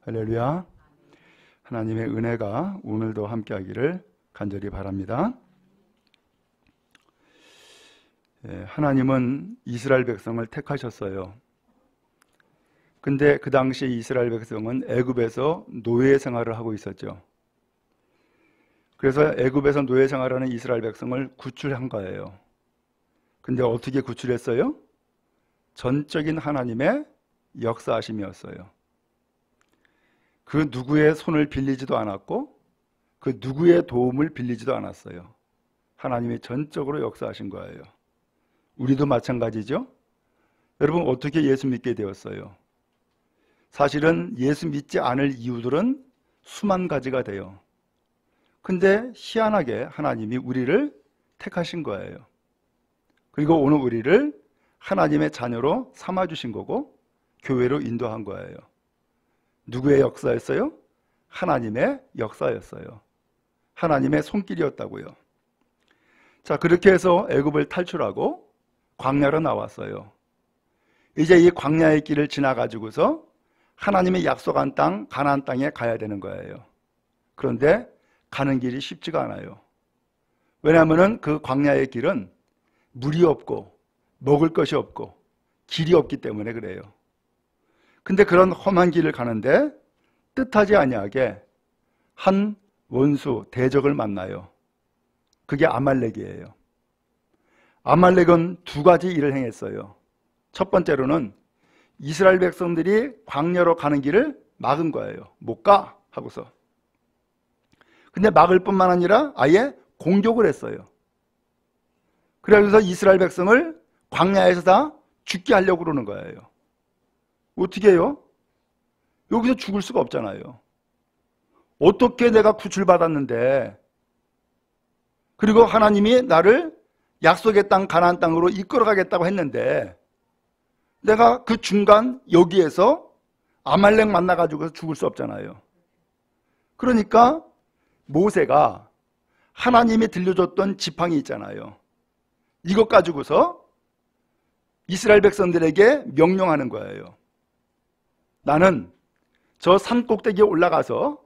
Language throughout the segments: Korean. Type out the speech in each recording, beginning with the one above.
할렐루야. 하나님의 은혜가 오늘도 함께하기를 간절히 바랍니다. 하나님은 이스라엘 백성을 택하셨어요. 근데 그 당시 이스라엘 백성은 애굽에서 노예 생활을 하고 있었죠. 그래서 애굽에서 노예 생활하는 이스라엘 백성을 구출한 거예요. 근데 어떻게 구출했어요? 전적인 하나님의 역사하심이었어요. 그 누구의 손을 빌리지도 않았고 그 누구의 도움을 빌리지도 않았어요. 하나님이 전적으로 역사하신 거예요. 우리도 마찬가지죠. 여러분, 어떻게 예수 믿게 되었어요? 사실은 예수 믿지 않을 이유들은 수만 가지가 돼요. 근데 희한하게 하나님이 우리를 택하신 거예요. 그리고 오늘 우리를 하나님의 자녀로 삼아주신 거고 교회로 인도한 거예요. 누구의 역사였어요? 하나님의 역사였어요. 하나님의 손길이었다고요. 자, 그렇게 해서 애굽을 탈출하고 광야로 나왔어요. 이제 이 광야의 길을 지나가지고서 하나님의 약속한 땅, 가나안 땅에 가야 되는 거예요. 그런데 가는 길이 쉽지가 않아요. 왜냐하면 그 광야의 길은 물이 없고 먹을 것이 없고 길이 없기 때문에 그래요. 근데 그런 험한 길을 가는데 뜻하지 아니하게 한 원수, 대적을 만나요. 그게 아말렉이에요. 아말렉은 두 가지 일을 행했어요. 첫 번째로는 이스라엘 백성들이 광야로 가는 길을 막은 거예요. 못 가 하고서. 근데 막을 뿐만 아니라 아예 공격을 했어요. 그래서 이스라엘 백성을 광야에서 다 죽게 하려고 그러는 거예요. 어떻게 해요? 여기서 죽을 수가 없잖아요. 어떻게 내가 구출받았는데, 그리고 하나님이 나를 약속의 땅 가나안 땅으로 이끌어가겠다고 했는데 내가 그 중간 여기에서 아말렉 만나가지고 죽을 수 없잖아요. 그러니까 모세가 하나님이 들려줬던 지팡이 있잖아요. 이것 가지고서 이스라엘 백성들에게 명령하는 거예요. 나는 저 산 꼭대기에 올라가서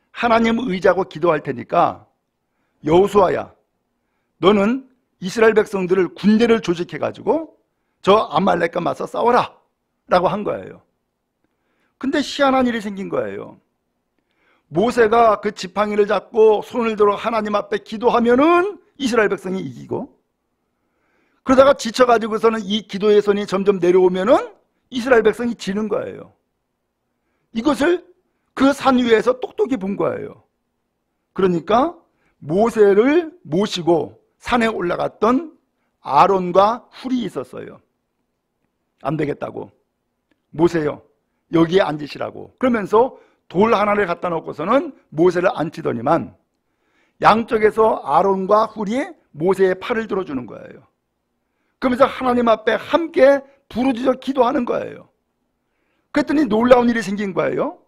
하나님 의지하고 기도할 테니까 여호수아야, 너는 이스라엘 백성들을 군대를 조직해가지고 저 아말렉과 맞서 싸워라 라고 한 거예요. 근데 희한한 일이 생긴 거예요. 모세가 그 지팡이를 잡고 손을 들어 하나님 앞에 기도하면은 이스라엘 백성이 이기고, 그러다가 지쳐가지고서는 이 기도의 손이 점점 내려오면은 이스라엘 백성이 지는 거예요. 이것을 그 산 위에서 똑똑히 본 거예요. 그러니까 모세를 모시고 산에 올라갔던 아론과 훌이 있었어요. 안 되겠다고. 모세요, 여기에 앉으시라고. 그러면서 돌 하나를 갖다 놓고서는 모세를 앉히더니만 양쪽에서 아론과 훌이 모세의 팔을 들어주는 거예요. 그러면서 하나님 앞에 함께 부르짖어 기도하는 거예요. 그랬더니 놀라운 일이 생긴 거예요.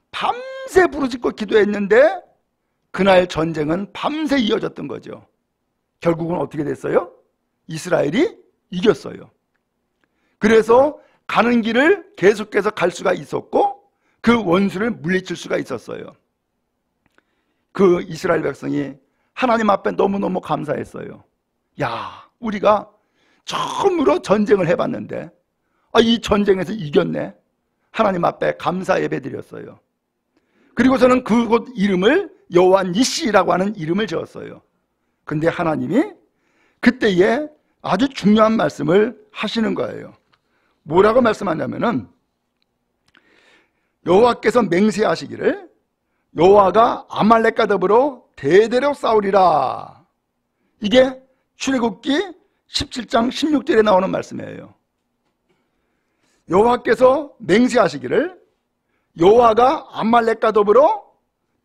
밤새 부르짖고 기도했는데 그날 전쟁은 밤새 이어졌던 거죠. 결국은 어떻게 됐어요? 이스라엘이 이겼어요. 그래서 가는 길을 계속해서 갈 수가 있었고 그 원수를 물리칠 수가 있었어요. 그 이스라엘 백성이 하나님 앞에 너무너무 감사했어요. 야, 우리가 처음으로 전쟁을 해봤는데 이 전쟁에서 이겼네. 하나님 앞에 감사 예배 드렸어요. 그리고서는 그곳 이름을 여호와 니시라고 하는 이름을 지었어요. 근데 하나님이 그때에 아주 중요한 말씀을 하시는 거예요. 뭐라고 말씀하냐면은 여호와께서 맹세하시기를 여호와가 아말렉과 더불어 대대로 싸우리라. 이게 출애굽기 17장 16절에 나오는 말씀이에요. 여호와께서 맹세하시기를 여호와가 아말렉과 더불어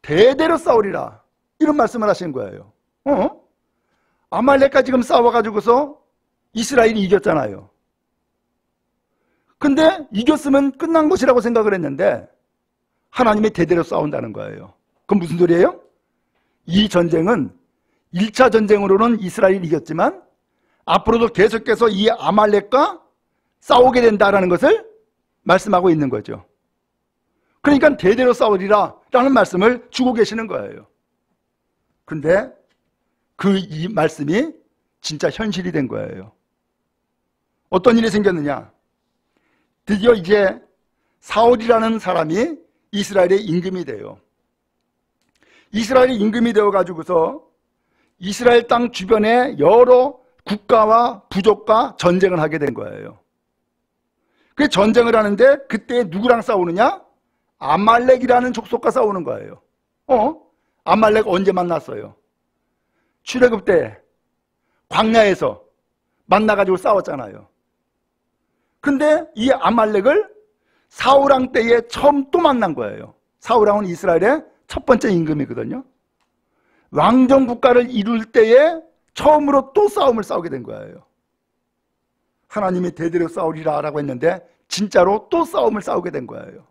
대대로 싸우리라. 이런 말씀을 하신 거예요. 아말렉과 지금 싸워가지고서 이스라엘이 이겼잖아요. 근데 이겼으면 끝난 것이라고 생각을 했는데 하나님이 대대로 싸운다는 거예요. 그럼 무슨 소리예요? 이 전쟁은 1차 전쟁으로는 이스라엘이 이겼지만 앞으로도 계속해서 이 아말렉과 싸우게 된다라는 것을 말씀하고 있는 거죠. 그러니까 대대로 싸우리라 라는 말씀을 주고 계시는 거예요. 근데 이 말씀이 진짜 현실이 된 거예요. 어떤 일이 생겼느냐? 드디어 이제 사울이라는 사람이 이스라엘의 임금이 돼요. 이스라엘의 임금이 되어가지고서 이스라엘 땅 주변에 여러 국가와 부족과 전쟁을 하게 된 거예요. 그 전쟁을 하는데 그때 누구랑 싸우느냐? 아말렉이라는 족속과 싸우는 거예요. 아말렉 언제 만났어요? 출애굽 때 광야에서 만나가지고 싸웠잖아요. 근데 이 아말렉을 사울왕 때에 처음 또 만난 거예요. 사울왕은 이스라엘의 첫 번째 임금이거든요. 왕정 국가를 이룰 때에 처음으로 또 싸움을 싸우게 된 거예요. 하나님이 대대로 싸우리라 라고 했는데 진짜로 또 싸움을 싸우게 된 거예요.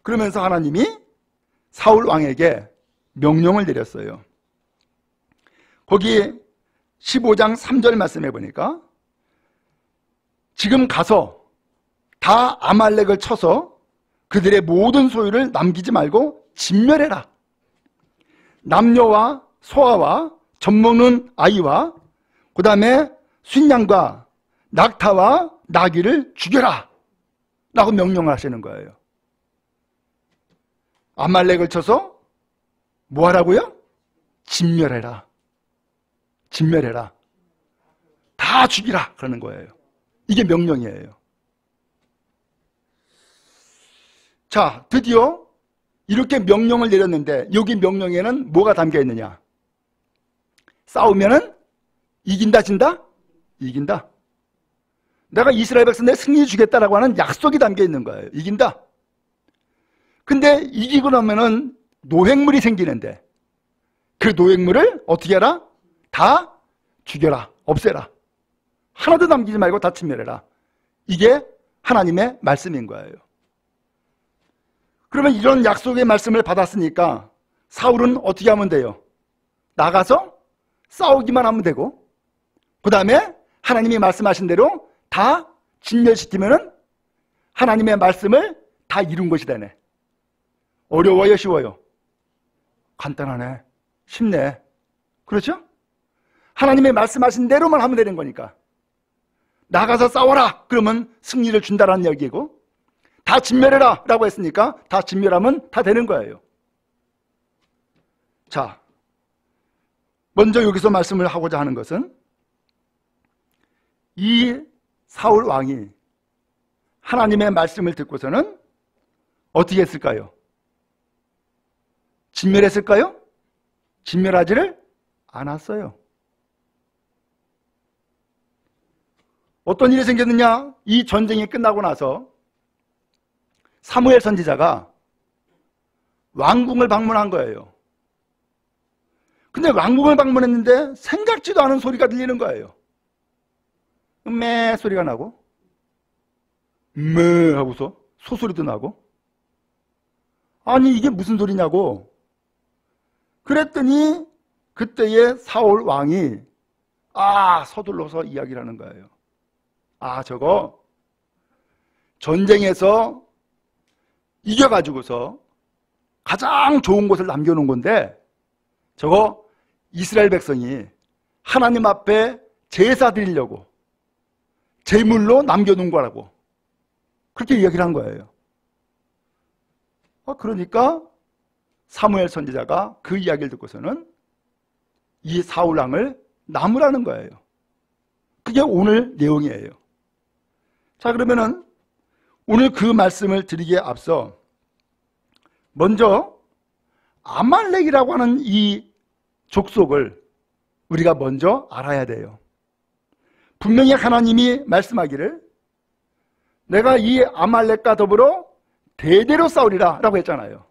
그러면서 하나님이 사울 왕에게 명령을 내렸어요. 거기 15장 3절 말씀해 보니까 지금 가서 다 아말렉을 쳐서 그들의 모든 소유를 남기지 말고 진멸해라. 남녀와 소아와 젖먹는 아이와 그 다음에 순양과 낙타와 나귀를 죽여라 라고 명령을 하시는 거예요. 아말렉을 쳐서 뭐 하라고요? 진멸해라. 진멸해라. 다 죽이라 그러는 거예요. 이게 명령이에요. 자, 드디어 이렇게 명령을 내렸는데 여기 명령에는 뭐가 담겨 있느냐? 싸우면은 이긴다, 진다? 이긴다. 내가 이스라엘 백성들 승리 주겠다라고 하는 약속이 담겨 있는 거예요. 이긴다. 근데 이기고 나면은 노획물이 생기는데 그 노획물을 어떻게 해라? 다 죽여라. 없애라. 하나도 남기지 말고 다 진멸해라. 이게 하나님의 말씀인 거예요. 그러면 이런 약속의 말씀을 받았으니까 사울은 어떻게 하면 돼요? 나가서 싸우기만 하면 되고 그 다음에 하나님이 말씀하신 대로 다 진멸시키면은 하나님의 말씀을 다 이룬 것이 되네. 어려워요, 쉬워요? 간단하네. 쉽네. 그렇죠? 하나님의 말씀하신 대로만 하면 되는 거니까. 나가서 싸워라! 그러면 승리를 준다라는 얘기고, 다 진멸해라! 라고 했으니까 다 진멸하면 다 되는 거예요. 자, 먼저 여기서 말씀을 하고자 하는 것은 이 사울 왕이 하나님의 말씀을 듣고서는 어떻게 했을까요? 진멸했을까요? 진멸하지를 않았어요. 어떤 일이 생겼느냐? 이 전쟁이 끝나고 나서 사무엘 선지자가 왕궁을 방문한 거예요. 근데 왕궁을 방문했는데 생각지도 않은 소리가 들리는 거예요. 매 소리가 나고 매 하고서 소소리도 나고, 아니 이게 무슨 소리냐고 그랬더니 그때의 사울 왕이 서둘러서 이야기를 하는 거예요. 저거 전쟁에서 이겨가지고서 가장 좋은 것을 남겨놓은 건데 저거 이스라엘 백성이 하나님 앞에 제사 드리려고 제물로 남겨놓은 거라고 그렇게 이야기를 한 거예요. 그러니까 사무엘 선지자가 그 이야기를 듣고서는 이 사울 왕을 나무라는 거예요. 그게 오늘 내용이에요. 자, 그러면은 오늘 그 말씀을 드리기에 앞서 먼저 아말렉이라고 하는 이 족속을 우리가 먼저 알아야 돼요. 분명히 하나님이 말씀하기를 내가 이 아말렉과 더불어 대대로 싸우리라 라고 했잖아요.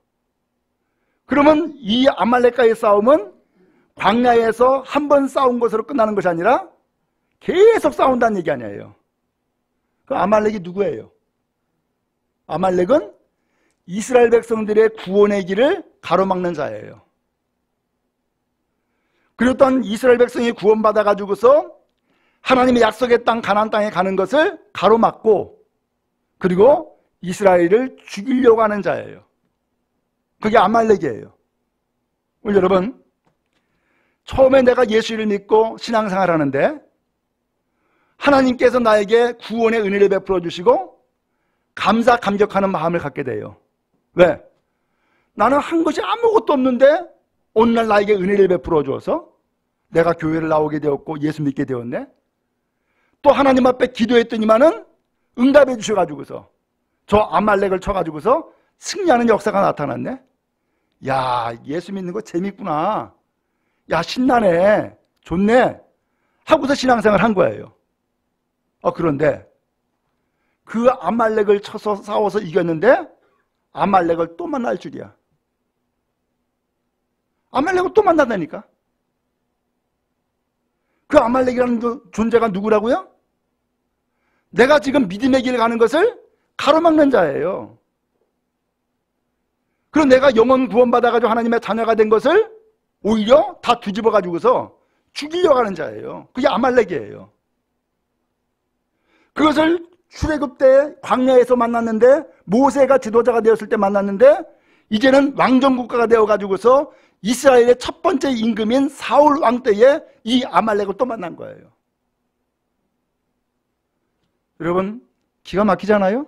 그러면 이 아말렉과의 싸움은 광야에서 한 번 싸운 것으로 끝나는 것이 아니라 계속 싸운다는 얘기 아니에요. 그 아말렉이 누구예요? 아말렉은 이스라엘 백성들의 구원의 길을 가로막는 자예요. 그리고 또한 이스라엘 백성이 구원받아 가지고서 하나님의 약속의 땅 가나안 땅에 가는 것을 가로막고 그리고 이스라엘을 죽이려고 하는 자예요. 그게 아말렉이에요. 여러분, 처음에 내가 예수를 믿고 신앙생활 하는데 하나님께서 나에게 구원의 은혜를 베풀어 주시고 감사 감격하는 마음을 갖게 돼요. 왜? 나는 한 것이 아무것도 없는데 오늘날 나에게 은혜를 베풀어 주어서 내가 교회를 나오게 되었고 예수 믿게 되었네. 또 하나님 앞에 기도했더니만은 응답해 주셔가지고서 저 아말렉을 쳐가지고서 승리하는 역사가 나타났네. 야, 예수 믿는 거 재밌구나. 야, 신나네. 좋네. 하고서 신앙생활을 한 거예요. 그런데 그 아말렉을 쳐서 싸워서 이겼는데 아말렉을 또 만날 줄이야. 아말렉을 또 만난다니까. 그 아말렉이라는 존재가 누구라고요? 내가 지금 믿음의 길을 가는 것을 가로막는 자예요. 그리고 내가 영원 구원받아가지고 하나님의 자녀가 된 것을 오히려 다 뒤집어 가지고서 죽이려고 하는 자예요. 그게 아말렉이에요. 그것을 출애굽 때 광야에서 만났는데 모세가 지도자가 되었을 때 만났는데 이제는 왕정국가가 되어가지고서 이스라엘의 첫 번째 임금인 사울 왕 때에 이 아말렉을 또 만난 거예요. 여러분, 기가 막히잖아요?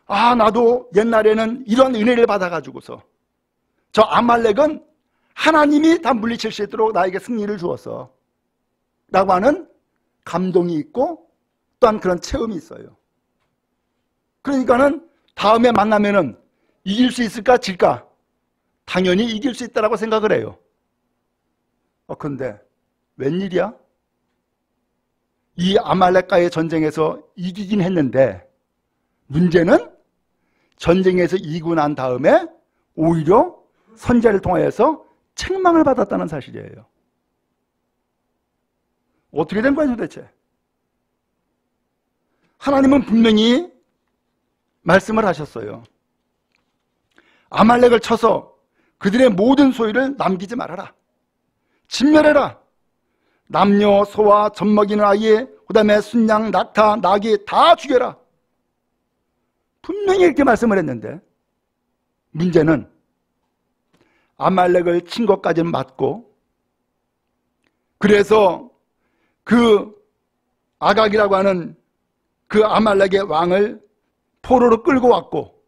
나도 옛날에는 이런 은혜를 받아가지고서 저 아말렉은 하나님이 다 물리칠 수 있도록 나에게 승리를 주었어 라고 하는 감동이 있고 또한 그런 체험이 있어요. 그러니까는 다음에 만나면은 이길 수 있을까 질까? 당연히 이길 수 있다라고 생각을 해요. 그런데 웬일이야? 이 아말렉과의 전쟁에서 이기긴 했는데 문제는 전쟁에서 이기고 난 다음에 오히려 선지자를 통하여서 책망을 받았다는 사실이에요. 어떻게 된 거야 도대체? 하나님은 분명히 말씀을 하셨어요. 아말렉을 쳐서 그들의 모든 소유를 남기지 말아라. 진멸해라. 남녀, 소와 젖먹이는 아이, 그 다음에 순양, 낙타, 나귀 다 죽여라. 분명히 이렇게 말씀을 했는데 문제는 아말렉을 친 것까지는 맞고 그래서 그 아각이라고 하는 그 아말렉의 왕을 포로로 끌고 왔고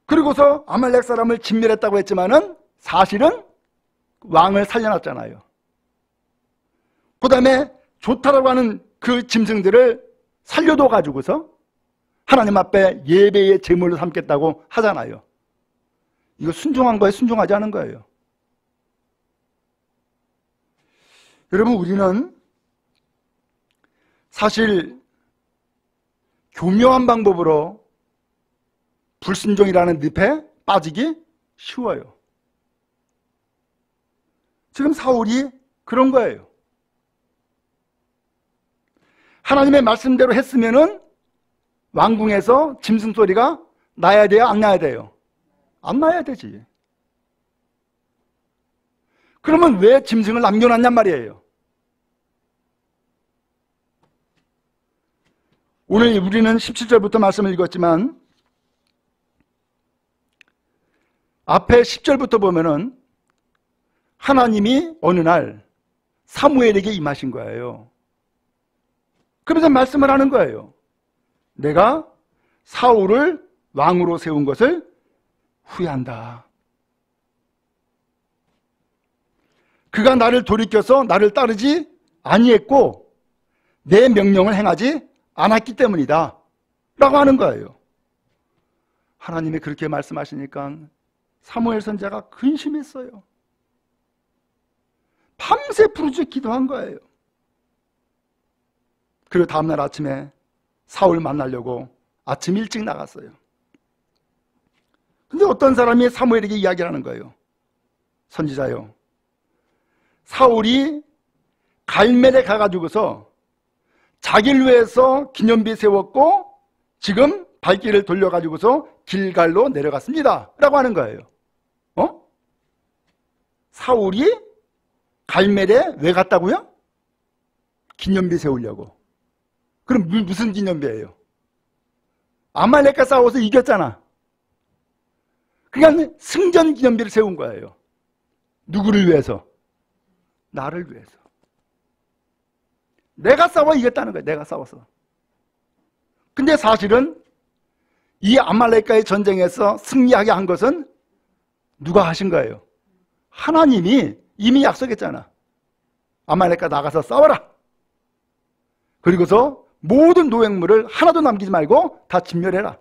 그리고서 아말렉 사람을 진멸했다고 했지만은 사실은 왕을 살려놨잖아요. 그 다음에 좋다라고 하는 그 짐승들을 살려둬 가지고서 하나님 앞에 예배의 제물로 삼겠다고 하잖아요. 이거 순종한 거예요? 순종하지 않은 거예요? 여러분, 우리는 사실 교묘한 방법으로 불순종이라는 늪에 빠지기 쉬워요. 지금 사울이 그런 거예요. 하나님의 말씀대로 했으면은 왕궁에서 짐승 소리가 나야 돼요? 안 나야 돼요? 안 나야 되지. 그러면 왜 짐승을 남겨놨냔 말이에요. 오늘 우리는 17절부터 말씀을 읽었지만 앞에 10절부터 보면은 하나님이 어느 날 사무엘에게 임하신 거예요. 그러면서 말씀을 하는 거예요. 내가 사울을 왕으로 세운 것을 후회한다. 그가 나를 돌이켜서 나를 따르지 아니했고 내 명령을 행하지 않았기 때문이다 라고 하는 거예요. 하나님이 그렇게 말씀하시니까 사무엘 선지자가 근심했어요. 밤새 부르짖어 기도한 거예요. 그리고 다음날 아침에 사울 만나려고 아침 일찍 나갔어요. 근데 어떤 사람이 사무엘에게 이야기를 하는 거예요. 선지자요, 사울이 갈멜에 가가지고서 자기를 위해서 기념비 세웠고 지금 발길을 돌려가지고서 길갈로 내려갔습니다 라고 하는 거예요. 사울이 갈멜에 왜 갔다고요? 기념비 세우려고. 그럼 무슨 기념비예요? 아말렉과 싸워서 이겼잖아. 그냥 승전 기념비를 세운 거예요. 누구를 위해서? 나를 위해서. 내가 싸워 이겼다는 거예요. 내가 싸워서. 근데 사실은 이 아말렉과의 전쟁에서 승리하게 한 것은 누가 하신 거예요? 하나님이 이미 약속했잖아. 아말렉과 나가서 싸워라. 그리고서 모든 노획물을 하나도 남기지 말고 다 진멸해라.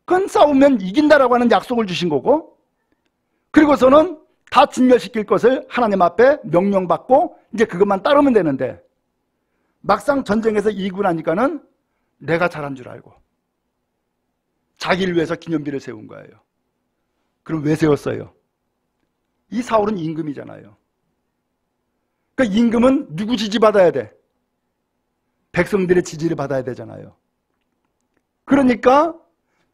그건 싸우면 이긴다라고 하는 약속을 주신 거고, 그리고서는 다 진멸시킬 것을 하나님 앞에 명령받고 이제 그것만 따르면 되는데, 막상 전쟁에서 이기고 나니까는 내가 잘한 줄 알고 자기를 위해서 기념비를 세운 거예요. 그럼 왜 세웠어요? 이 사울은 임금이잖아요. 그러니까 임금은 누구 지지받아야 돼? 백성들의 지지를 받아야 되잖아요. 그러니까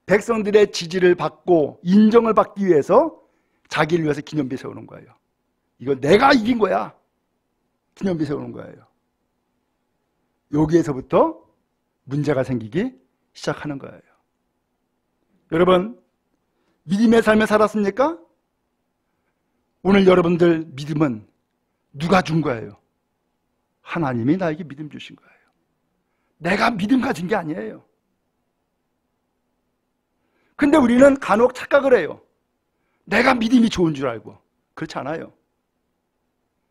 백성들의 지지를 받고 인정을 받기 위해서 자기를 위해서 기념비 세우는 거예요. 이거 내가 이긴 거야. 기념비 세우는 거예요. 여기에서부터 문제가 생기기 시작하는 거예요. 여러분, 믿음의 삶을 살았습니까? 오늘 여러분들 믿음은 누가 준 거예요? 하나님이 나에게 믿음 주신 거예요. 내가 믿음 가진 게 아니에요. 근데 우리는 간혹 착각을 해요. 내가 믿음이 좋은 줄 알고. 그렇지 않아요.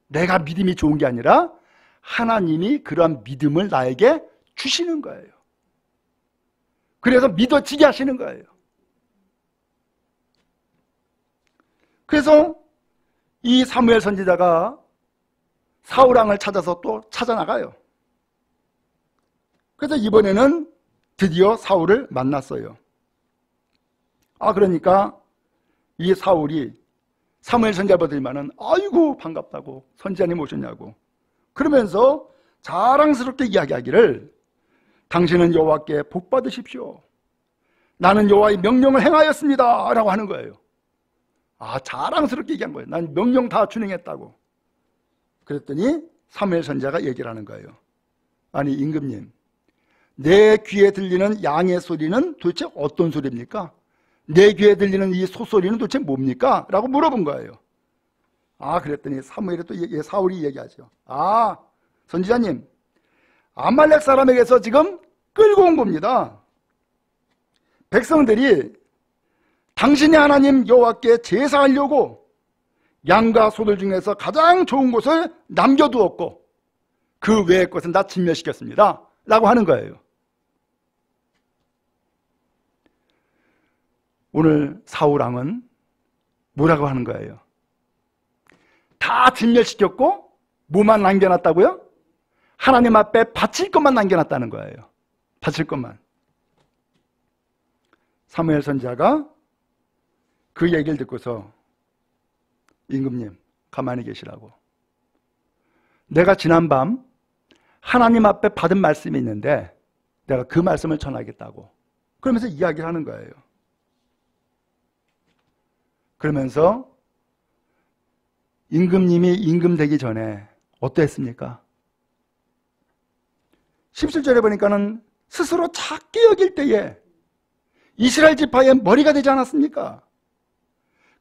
내가 믿음이 좋은 게 아니라 하나님이 그러한 믿음을 나에게 주시는 거예요. 그래서 믿어지게 하시는 거예요. 그래서 이 사무엘 선지자가 사울 왕을 찾아서 또 찾아나가요. 그래서 이번에는 드디어 사울을 만났어요. 그러니까 이 사울이 사무엘 선지자 보더니만은 아이고 반갑다고, 선지자님 오셨냐고 그러면서 자랑스럽게 이야기하기를, 당신은 여호와께 복 받으십시오. 나는 여호와의 명령을 행하였습니다 라고 하는 거예요. 자랑스럽게 얘기한 거예요. 난 명령 다 준행했다고. 그랬더니 사무엘 선지자가 얘기를 하는 거예요. 아니 임금님, 내 귀에 들리는 양의 소리는 도대체 어떤 소리입니까? 내 귀에 들리는 이 소소리는 도대체 뭡니까? 라고 물어본 거예요. 그랬더니 사무엘이 또 사울이 얘기하죠. 선지자님, 아말렉 사람에게서 지금 끌고 온 겁니다. 백성들이 당신의 하나님 여호와께 제사하려고 양과 소들 중에서 가장 좋은 곳을 남겨두었고 그 외의 것은 다 진멸시켰습니다 라고 하는 거예요. 오늘 사울 왕은 뭐라고 하는 거예요? 다 진멸시켰고 뭐만 남겨놨다고요? 하나님 앞에 바칠 것만 남겨놨다는 거예요. 바칠 것만. 사무엘 선지자가 그 얘기를 듣고서, 임금님 가만히 계시라고, 내가 지난밤 하나님 앞에 받은 말씀이 있는데 내가 그 말씀을 전하겠다고 그러면서 이야기를 하는 거예요. 그러면서 임금님이 임금 되기 전에 어땠습니까? 17절에 보니까는 스스로 작게 여길 때에 이스라엘 지파의 머리가 되지 않았습니까?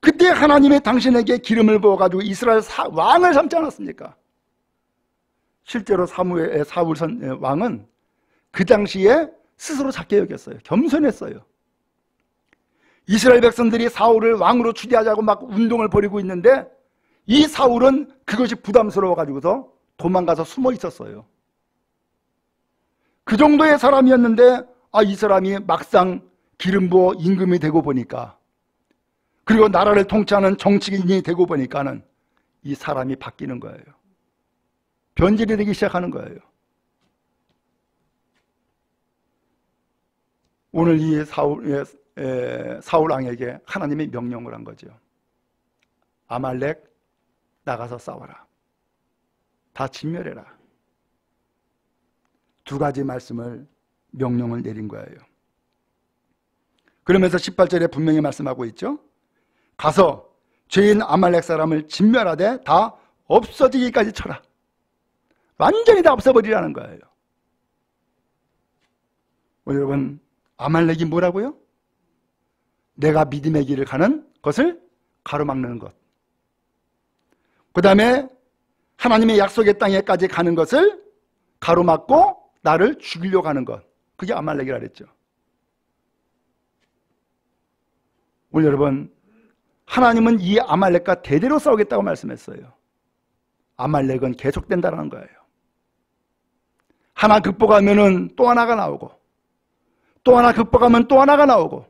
그때 하나님이 당신에게 기름을 부어가지고 이스라엘 왕을 삼지 않았습니까? 실제로 사울 왕은 그 당시에 스스로 작게 여겼어요. 겸손했어요. 이스라엘 백성들이 사울을 왕으로 추대하자고 막 운동을 벌이고 있는데 이 사울은 그것이 부담스러워가지고서 도망가서 숨어 있었어요. 그 정도의 사람이었는데 이 사람이 막상 기름 부어 임금이 되고 보니까, 그리고 나라를 통치하는 정치인이 되고 보니까는 이 사람이 바뀌는 거예요. 변질이 되기 시작하는 거예요. 오늘 이 사울 왕에게 하나님이 명령을 한 거죠. 아말렉 나가서 싸워라. 다 진멸해라. 두 가지 말씀을 명령을 내린 거예요. 그러면서 18절에 분명히 말씀하고 있죠. 가서 죄인 아말렉 사람을 진멸하되 다 없어지기까지 쳐라. 완전히 다 없애버리라는 거예요. 여러분, 아말렉이 뭐라고요? 내가 믿음의 길을 가는 것을 가로막는 것. 그 다음에 하나님의 약속의 땅에까지 가는 것을 가로막고 나를 죽이려고 하는 것. 그게 아말렉이라 그랬죠. 오늘 여러분, 하나님은 이 아말렉과 대대로 싸우겠다고 말씀했어요. 아말렉은 계속된다는 거예요. 하나 극복하면 또 하나가 나오고, 또 하나 극복하면 또 하나가 나오고,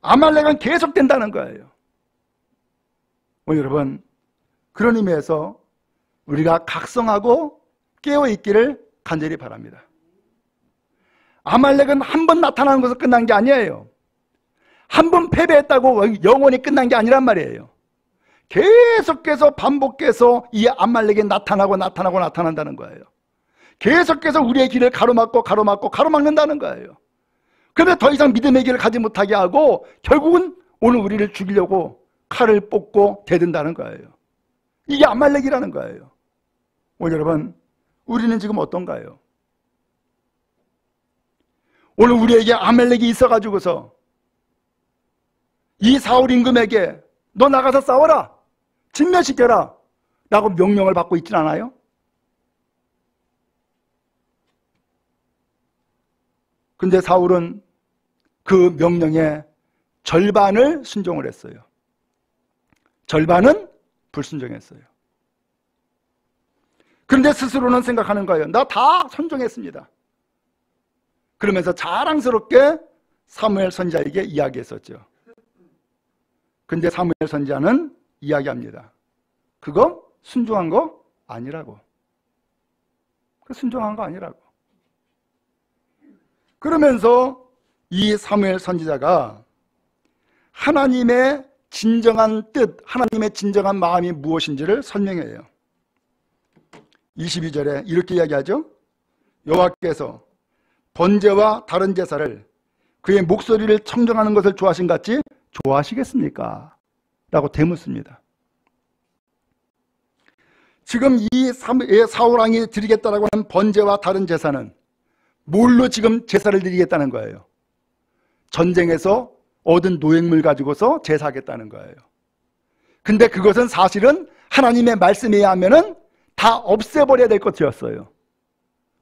아말렉은 계속된다는 거예요. 오늘 여러분, 그런 의미에서 우리가 각성하고 깨어있기를 간절히 바랍니다. 아말렉은 한 번 나타나는 것으로 끝난 게 아니에요. 한 번 패배했다고 영원히 끝난 게 아니란 말이에요. 계속해서 반복해서 이 아말렉이 나타난다는 거예요. 계속해서 우리의 길을 가로막는다는 거예요. 그런데 더 이상 믿음의 길을 가지 못하게 하고 결국은 오늘 우리를 죽이려고 칼을 뽑고 대든다는 거예요. 이게 아말렉이라는 거예요. 오늘 여러분, 우리는 지금 어떤가요? 오늘 우리에게 아말렉이 있어가지고서 이 사울 임금에게 너 나가서 싸워라, 진멸시켜라 라고 명령을 받고 있진 않아요? 근데 사울은 그 명령의 절반을 순종을 했어요. 절반은 불순종했어요. 그런데 스스로는 생각하는 거예요. 나 다 순종했습니다. 그러면서 자랑스럽게 사무엘 선지자에게 이야기했었죠. 근데 사무엘 선지자는 이야기합니다. 그거 순종한 거 아니라고. 그 순종한 거 아니라고. 그러면서 이 사무엘 선지자가 하나님의 진정한 뜻, 하나님의 진정한 마음이 무엇인지를 설명해요. 22절에 이렇게 이야기하죠. 여호와께서 번제와 다른 제사를 그의 목소리를 청정하는 것을 좋아하신 같이 좋아하시겠습니까? 라고 되묻습니다. 지금 이 사울 왕이 드리겠다라고 하는 번제와 다른 제사는 뭘로 지금 제사를 드리겠다는 거예요? 전쟁에서 얻은 노획물 가지고서 제사하겠다는 거예요. 근데 그것은 사실은 하나님의 말씀에 의하면은 다 없애버려야 될 것이었어요.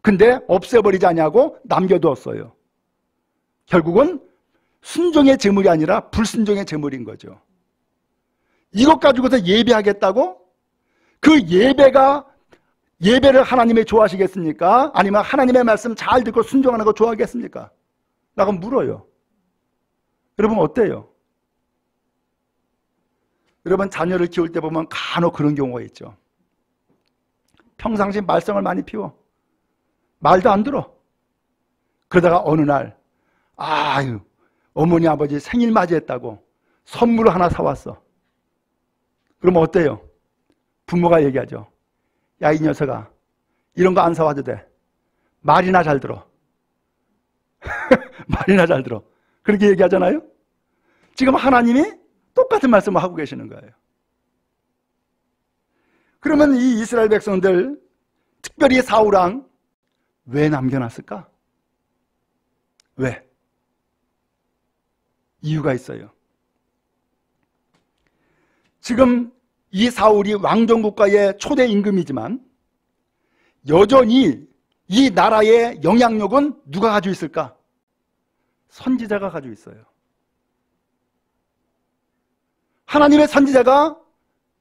근데 없애버리지 않냐고 남겨두었어요. 결국은 순종의 제물이 아니라 불순종의 제물인 거죠. 이것 가지고서 예배하겠다고? 그 예배를 하나님이 좋아하시겠습니까? 아니면 하나님의 말씀 잘 듣고 순종하는 거 좋아하겠습니까? 라고 물어요. 여러분 어때요? 여러분 자녀를 키울 때 보면 간혹 그런 경우가 있죠. 평상시 말썽을 많이 피워. 말도 안 들어. 그러다가 어느 날 아유 어머니 아버지 생일 맞이했다고 선물을 하나 사왔어. 그러면 어때요? 부모가 얘기하죠. 야 이 녀석아 이런 거 안 사와도 돼. 말이나 잘 들어. 말이나 잘 들어. 그렇게 얘기하잖아요. 지금 하나님이 똑같은 말씀을 하고 계시는 거예요. 그러면 이 이스라엘 백성들, 특별히 사울 왕 왜 남겨놨을까? 왜? 이유가 있어요. 지금 이 사울이 왕정국가의 초대 임금이지만 여전히 이 나라의 영향력은 누가 가지고 있을까? 선지자가 가지고 있어요. 하나님의 선지자가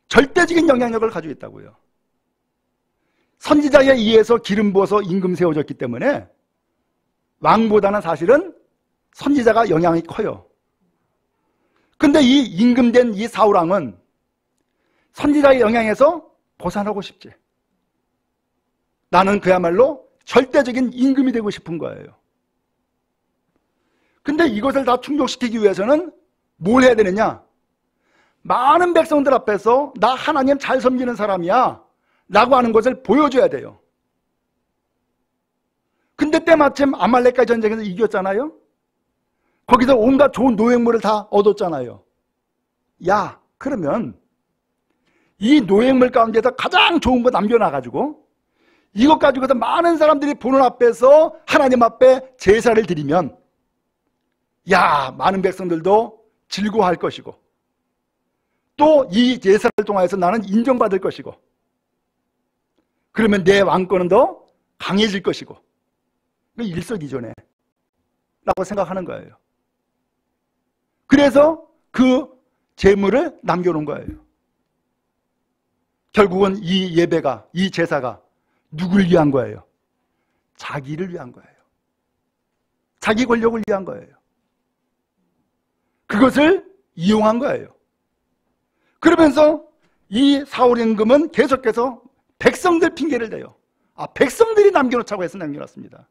절대적인 영향력을 가지고 있다고요. 선지자에 의해서 기름 부어서 임금 세워졌기 때문에 왕보다는 사실은 선지자가 영향이 커요. 근데 이 임금된 이 사울왕은 선지자의 영향에서 벗어나고 싶지. 나는 그야말로 절대적인 임금이 되고 싶은 거예요. 근데 이것을 다 충족시키기 위해서는 뭘 해야 되느냐? 많은 백성들 앞에서 나 하나님 잘 섬기는 사람이야 라고 하는 것을 보여줘야 돼요. 근데 때마침 아말렉과의 전쟁에서 이겼잖아요. 거기서 온갖 좋은 노획물을 다 얻었잖아요. 야 그러면 이 노획물 가운데서 가장 좋은 거 남겨놔가지고 이것 가지고서 많은 사람들이 보는 앞에서 하나님 앞에 제사를 드리면 많은 백성들도 즐거워할 것이고 또 이 제사를 통해서 나는 인정받을 것이고 그러면 내 왕권은 더 강해질 것이고 일석이조네 라고 생각하는 거예요. 그래서 그 제물을 남겨놓은 거예요. 결국은 이 예배가, 이 제사가 누굴 위한 거예요? 자기를 위한 거예요. 자기 권력을 위한 거예요. 그것을 이용한 거예요. 그러면서 이 사울 임금은 계속해서 백성들 핑계를 대요. 백성들이 남겨놓자고 해서 남겨놨습니다.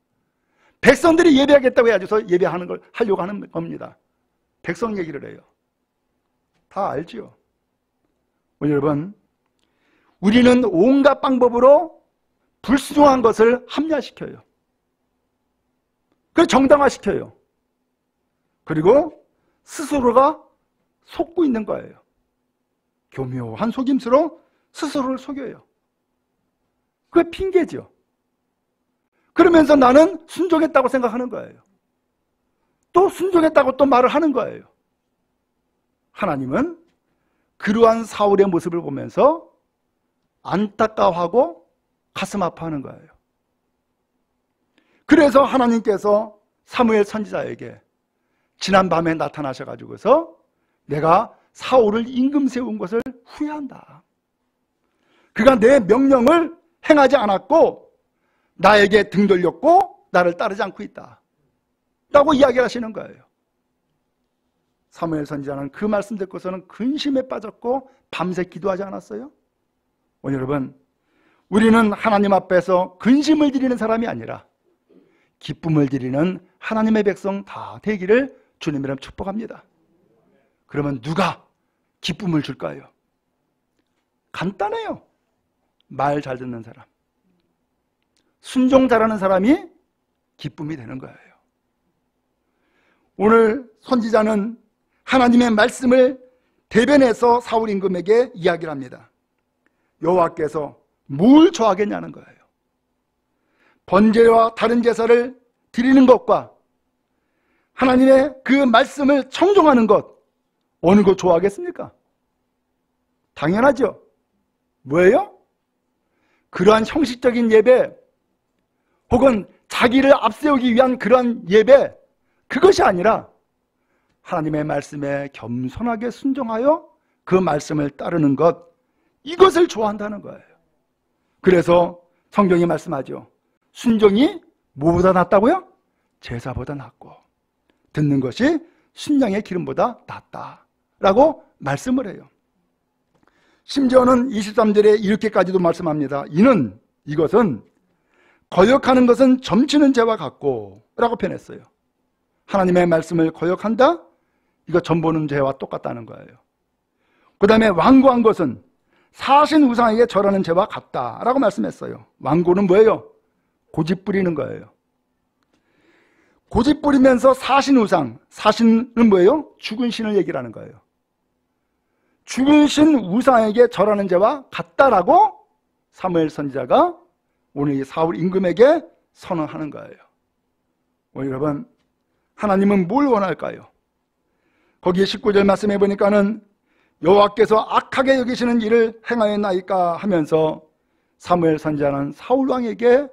백성들이 예배하겠다고 해야지서 예배하는 걸 하려고 하는 겁니다. 백성 얘기를 해요. 다 알지요. 여러분, 우리는 온갖 방법으로 불순종한 것을 합리화시켜요. 그걸 정당화시켜요. 그리고 스스로가 속고 있는 거예요. 교묘한 속임수로 스스로를 속여요. 그게 핑계죠. 그러면서 나는 순종했다고 생각하는 거예요. 또 순종했다고 또 말을 하는 거예요. 하나님은 그러한 사울의 모습을 보면서 안타까워하고 가슴 아파하는 거예요. 그래서 하나님께서 사무엘 선지자에게 지난밤에 나타나셔가지고서 내가 사울을 임금 세운 것을 후회한다. 그가 내 명령을 행하지 않았고 나에게 등 돌렸고 나를 따르지 않고 있다 라고 이야기하시는 거예요. 사무엘 선지자는 그 말씀 듣고서는 근심에 빠졌고 밤새 기도하지 않았어요? 여러분, 우리는 하나님 앞에서 근심을 드리는 사람이 아니라 기쁨을 드리는 하나님의 백성 다 되기를 주님이랑 축복합니다. 그러면 누가 기쁨을 줄까요? 간단해요. 말 잘 듣는 사람, 순종 잘하는 사람이 기쁨이 되는 거예요. 오늘 선지자는 하나님의 말씀을 대변해서 사울 임금에게 이야기를 합니다. 여호와께서 뭘 좋아하겠냐는 거예요. 번제와 다른 제사를 드리는 것과 하나님의 그 말씀을 청종하는 것, 어느 것 좋아하겠습니까? 당연하죠. 뭐예요? 그러한 형식적인 예배 혹은 자기를 앞세우기 위한 그러한 예배, 그것이 아니라 하나님의 말씀에 겸손하게 순종하여 그 말씀을 따르는 것, 이것을 좋아한다는 거예요. 그래서 성경이 말씀하죠. 순종이 뭐보다 낫다고요? 제사보다 낫고 듣는 것이 순양의 기름보다 낫다라고 말씀을 해요. 심지어는 23절에 이렇게까지도 말씀합니다. 이것은 거역하는 것은 점치는 죄와 같고 라고 표현했어요. 하나님의 말씀을 거역한다? 이거 점보는 죄와 똑같다는 거예요. 그 다음에 완고한 것은 사신 우상에게 절하는 죄와 같다라고 말씀했어요. 완고는 뭐예요? 고집 부리는 거예요. 고집 부리면서 사신 우상, 사신은 뭐예요? 죽은 신을 얘기를 하는 거예요. 죽은 신 우상에게 절하는 죄와 같다라고 사무엘 선지자가 오늘 이 사울 임금에게 선언하는 거예요. 여러분, 하나님은 뭘 원할까요? 거기에 19절 말씀해 보니까는 여호와께서 악하게 여기시는 일을 행하였나이까 하면서 사무엘 선지자는 사울 왕에게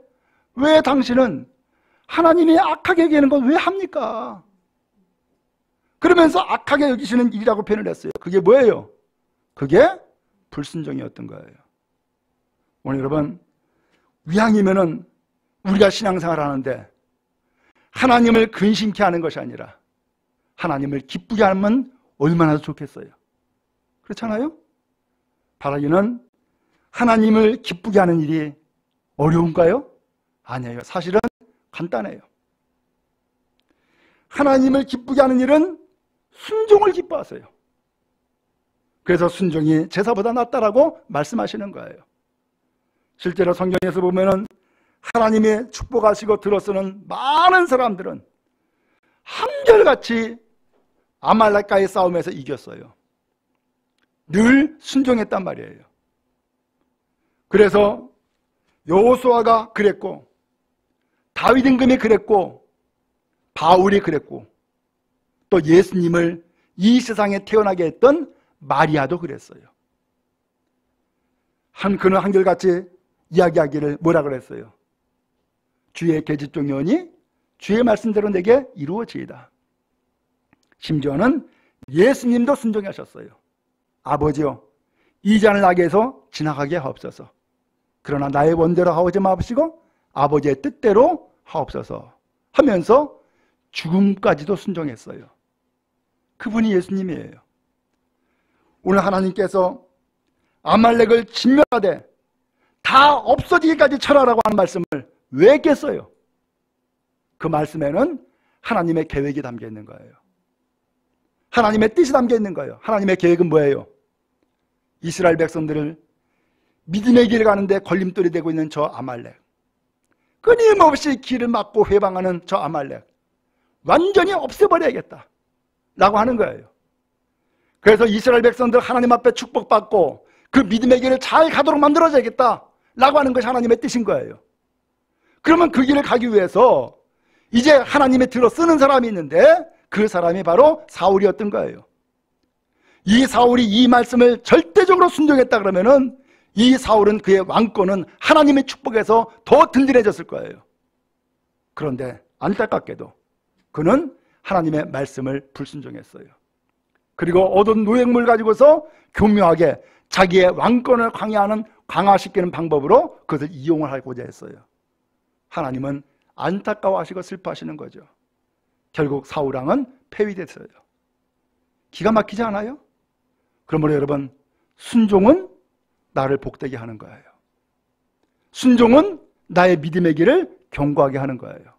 왜 당신은 하나님이 악하게 여기는 걸 왜 합니까? 그러면서 악하게 여기시는 일이라고 표현을 했어요. 그게 뭐예요? 그게 불순종이었던 거예요. 오늘 여러분, 이왕이면은 우리가 신앙생활을 하는데 하나님을 근심케 하는 것이 아니라 하나님을 기쁘게 하면 얼마나 좋겠어요. 그렇잖아요? 바라기는 하나님을 기쁘게 하는 일이 어려운가요? 아니에요. 사실은 간단해요. 하나님을 기쁘게 하는 일은 순종을 기뻐하세요. 그래서 순종이 제사보다 낫다라고 말씀하시는 거예요. 실제로 성경에서 보면은 하나님의 축복하시고 들어서는 많은 사람들은 한결같이 아말렉과의 싸움에서 이겼어요. 늘 순종했단 말이에요. 그래서 여호수아가 그랬고, 다윗 임금이 그랬고, 바울이 그랬고, 또 예수님을 이 세상에 태어나게 했던 마리아도 그랬어요. 그는 한결같이 이야기하기를 뭐라 그랬어요? 주의 계집종이오니 주의 말씀대로 내게 이루어지이다. 심지어는 예수님도 순종하셨어요. 아버지요, 이 잔을 나게에서 지나가게 하옵소서. 그러나 나의 원대로 하오지 마옵시고 아버지의 뜻대로 하옵소서 하면서 죽음까지도 순종했어요. 그분이 예수님이에요. 오늘 하나님께서 아말렉을 진멸하되 다 없어지기까지 철하라고 하는 말씀을 왜 했겠어요? 그 말씀에는 하나님의 계획이 담겨 있는 거예요. 하나님의 뜻이 담겨 있는 거예요. 하나님의 계획은 뭐예요? 이스라엘 백성들을 믿음의 길을 가는데 걸림돌이 되고 있는 저 아말렉, 끊임없이 길을 막고 회방하는 저 아말렉 완전히 없애버려야겠다 라고 하는 거예요. 그래서 이스라엘 백성들 하나님 앞에 축복받고 그 믿음의 길을 잘 가도록 만들어줘야겠다 라고 하는 것이 하나님의 뜻인 거예요. 그러면 그 길을 가기 위해서 이제 하나님의 들어 쓰는 사람이 있는데 그 사람이 바로 사울이었던 거예요. 이 사울이 이 말씀을 절대적으로 순종했다 그러면은 이 사울은 그의 왕권은 하나님의 축복에서 더 든든해졌을 거예요. 그런데 안타깝게도 그는 하나님의 말씀을 불순종했어요. 그리고 얻은 노획물 가지고서 교묘하게 자기의 왕권을 강화시키는 방법으로 그것을 이용을 하고자 했어요. 하나님은 안타까워하시고 슬퍼하시는 거죠. 결국 사울왕은 폐위됐어요. 기가 막히지 않아요? 그러므로 여러분, 순종은 나를 복되게 하는 거예요. 순종은 나의 믿음의 길을 견고하게 하는 거예요.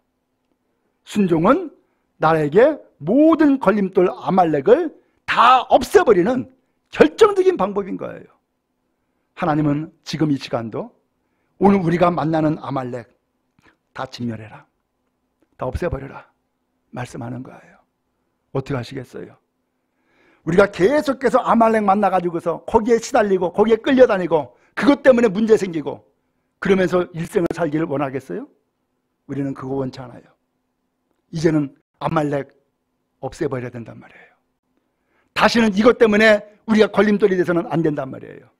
순종은 나에게 모든 걸림돌 아말렉을 다 없애버리는 결정적인 방법인 거예요. 하나님은 지금 이 시간도 오늘 우리가 만나는 아말렉 다 진멸해라, 다 없애버려라 말씀하는 거예요. 어떻게 하시겠어요? 우리가 계속해서 아말렉 만나가지고서 거기에 시달리고 거기에 끌려다니고 그것 때문에 문제 생기고 그러면서 일생을 살기를 원하겠어요? 우리는 그거 원치 않아요. 이제는 아말렉 없애버려야 된단 말이에요. 다시는 이것 때문에 우리가 걸림돌이 돼서는 안 된단 말이에요.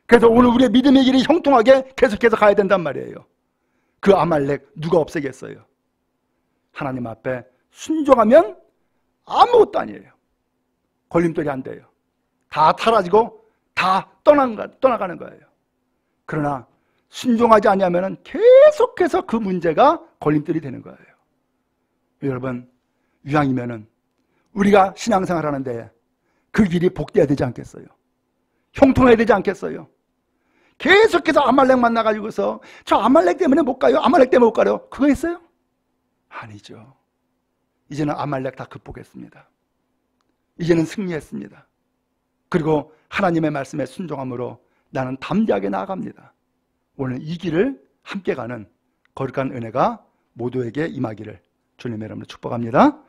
그래서 오늘 우리의 믿음의 길이 형통하게 계속해서 가야 된단 말이에요. 그 아말렉 누가 없애겠어요? 하나님 앞에 순종하면 아무것도 아니에요. 걸림돌이 안 돼요. 다 사라지고 다 떠나가는 거예요. 그러나 순종하지 않으면 계속해서 그 문제가 걸림돌이 되는 거예요. 여러분, 이왕이면은 우리가 신앙생활 하는데 그 길이 복돼야 되지 않겠어요? 형통해야 되지 않겠어요? 계속해서 아말렉 만나가지고서 저 아말렉 때문에 못 가요, 아말렉 때문에 못 가요, 그거 있어요? 아니죠. 이제는 아말렉 다 극복했습니다. 이제는 승리했습니다. 그리고 하나님의 말씀에 순종함으로 나는 담대하게 나아갑니다. 오늘 이 길을 함께 가는 거룩한 은혜가 모두에게 임하기를 주님의 이름으로 축복합니다.